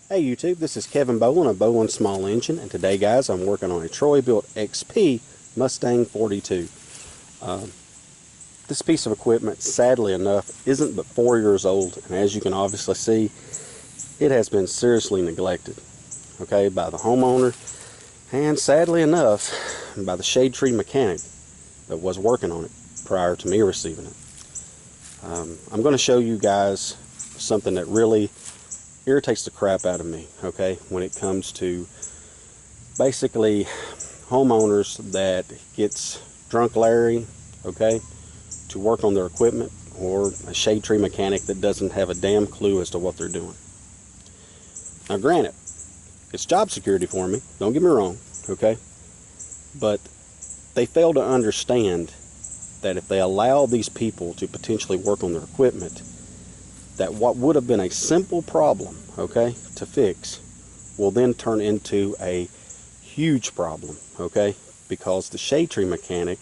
Hey YouTube, this is Kevin Bowen of Bowen Small Engine, and today guys I'm working on a Troy-Bilt XP Mustang 42. This piece of equipment, sadly enough, isn't but 4 years old, and as you can obviously see, it has been seriously neglected, okay, by the homeowner, and sadly enough, by the shade tree mechanic that was working on it prior to me receiving it. I'm going to show you guys something that really irritates the crap out of me, okay, when it comes to basically homeowners that gets drunk Larry, okay, to work on their equipment, or a shade tree mechanic that doesn't have a damn clue as to what they're doing. Now granted, it's job security for me, don't get me wrong, okay, but they fail to understand that if they allow these people to potentially work on their equipment, that what would have been a simple problem, okay, to fix, will then turn into a huge problem, okay, because the shade tree mechanic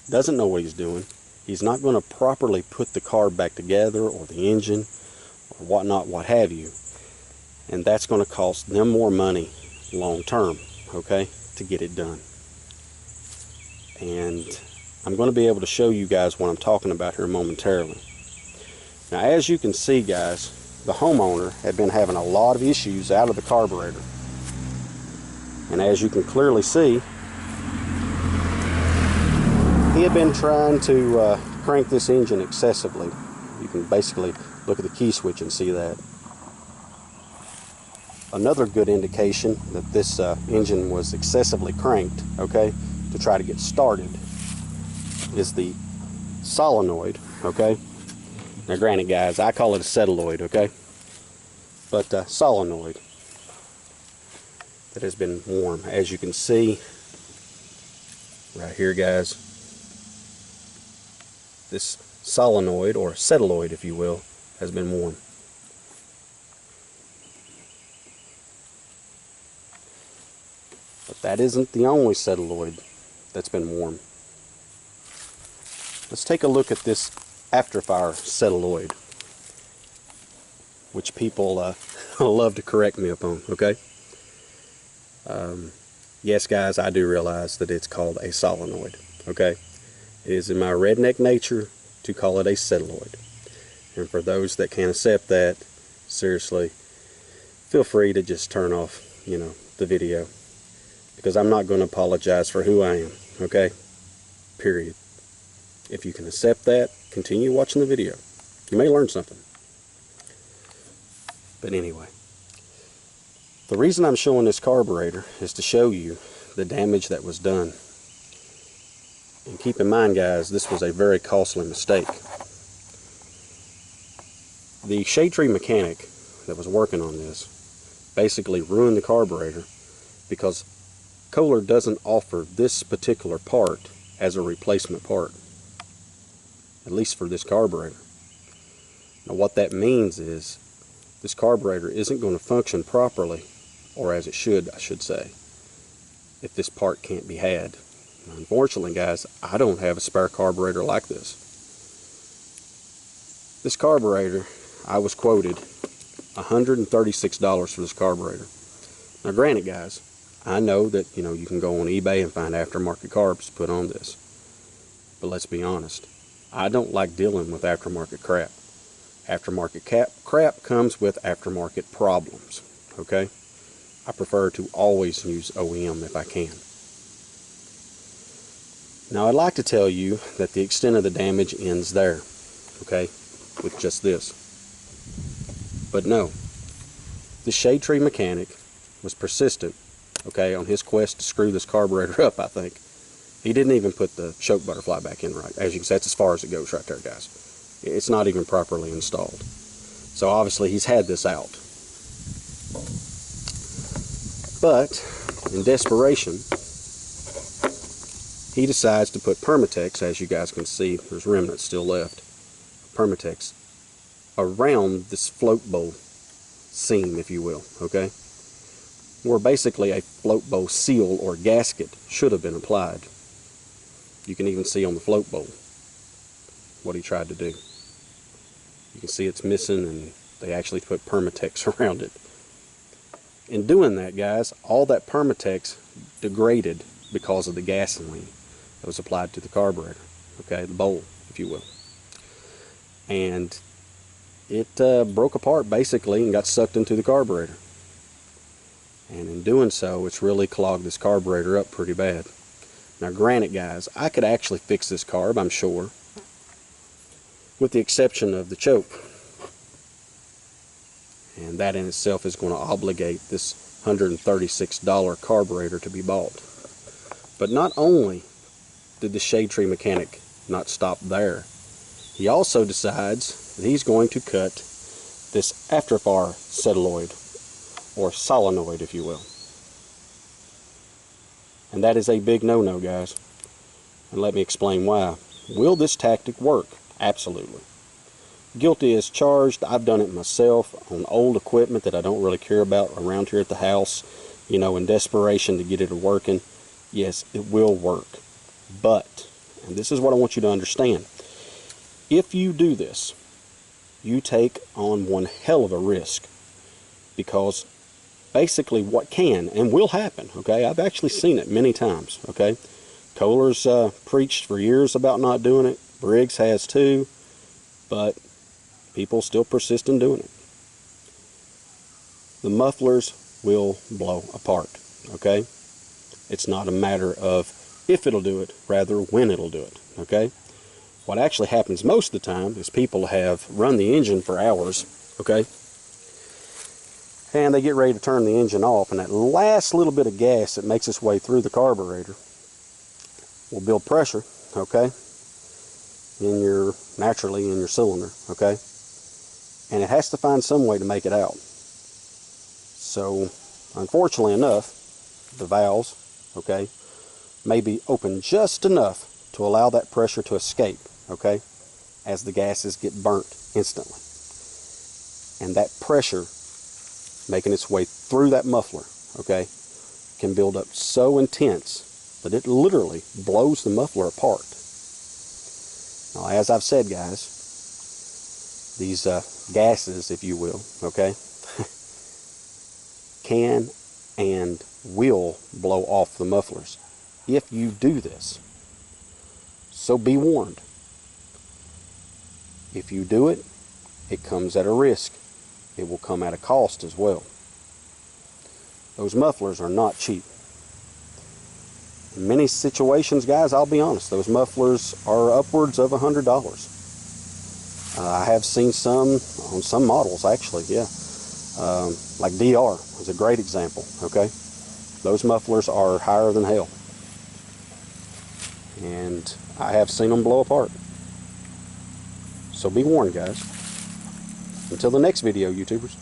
doesn't know what he's doing. He's not going to properly put the car back together, or the engine, or whatnot, what have you, and that's going to cost them more money long term, okay, to get it done. And I'm going to be able to show you guys what I'm talking about here momentarily. Now, as you can see, guys, the homeowner had been having a lot of issues out of the carburetor. And as you can clearly see, he had been trying to crank this engine excessively. You can basically look at the key switch and see that. Another good indication that this engine was excessively cranked, okay, to try to get started, is the solenoid, okay. Now granted guys, I call it a settaloid, okay, but solenoid that has been warm. As you can see right here guys, this solenoid, or settaloid if you will, has been warm. But that isn't the only settaloid that's been warm. Let's take a look at this afterfire settaloid, which people love to correct me upon, okay? Yes guys, I do realize that it's called a solenoid, okay? It is in my redneck nature to call it a settaloid. And for those that can't accept that, seriously, feel free to just turn off, the video, because I'm not going to apologize for who I am, okay? Period. If you can accept that, continue watching the video. You may learn something. But anyway, the reason I'm showing this carburetor is to show you the damage that was done. And keep in mind guys, this was a very costly mistake. The shade tree mechanic that was working on this basically ruined the carburetor, because Kohler doesn't offer this particular part as a replacement part, at least for this carburetor. Now what that means is this carburetor isn't going to function properly, or as it should, I should say, if this part can't be had. Now, unfortunately guys, I don't have a spare carburetor like this. This carburetor, I was quoted $136 for this carburetor. Now granted guys, I know that you can go on eBay and find aftermarket carbs to put on this, but let's be honest, I don't like dealing with aftermarket crap. Aftermarket crap comes with aftermarket problems, okay? I prefer to always use OEM if I can. Now I'd like to tell you that the extent of the damage ends there, okay, with just this. But no, the shade tree mechanic was persistent, okay, on his quest to screw this carburetor up, I think. He didn't even put the choke butterfly back in right. As you can see, that's as far as it goes right there, guys. It's not even properly installed. So obviously he's had this out. But in desperation, he decides to put Permatex, as you guys can see, there's remnants still left, Permatex, around this float bowl seam, if you will, okay? Where basically a float bowl seal or gasket should have been applied. You can even see on the float bowl what he tried to do. You can see it's missing, and they actually put Permatex around it. In doing that, guys, all that Permatex degraded because of the gasoline that was applied to the carburetor, okay, the bowl, if you will. And it broke apart basically and got sucked into the carburetor. And in doing so, it's really clogged this carburetor up pretty bad. Now granted, guys, I could actually fix this carb, I'm sure, with the exception of the choke. And that in itself is going to obligate this $136 carburetor to be bought. But not only did the shade tree mechanic not stop there, he also decides that he's going to cut this afterfire celluloid, or solenoid if you will. And that is a big no-no, guys. And let me explain why. Will this tactic work? Absolutely. Guilty as charged. I've done it myself on old equipment that I don't really care about around here at the house, you know, in desperation to get it working. Yes, it will work. But, and this is what I want you to understand, if you do this, you take on one hell of a risk, because basically what can and will happen, okay, I've actually seen it many times, okay. Kohler's preached for years about not doing it. Briggs has too, but people still persist in doing it. The mufflers will blow apart, okay? It's not a matter of if it'll do it, rather when it'll do it, okay? What actually happens most of the time is people have run the engine for hours, okay? And they get ready to turn the engine off, and that last little bit of gas that makes its way through the carburetor will build pressure, okay, naturally in your cylinder, okay, and it has to find some way to make it out. So unfortunately enough, the valves, okay, may be open just enough to allow that pressure to escape, okay, as the gases get burnt instantly. And that pressure making its way through that muffler, okay, can build up so intense that it literally blows the muffler apart. Now, as I've said, guys, these gases, if you will, okay, can and will blow off the mufflers if you do this. So be warned. If you do it, it comes at a risk. It will come at a cost as well. Those mufflers are not cheap. In many situations, guys, I'll be honest, those mufflers are upwards of $100. I have seen some on some models, actually, yeah. Like DR is a great example, okay? Those mufflers are higher than hell. And I have seen them blow apart. So be warned, guys. Until the next video, YouTubers.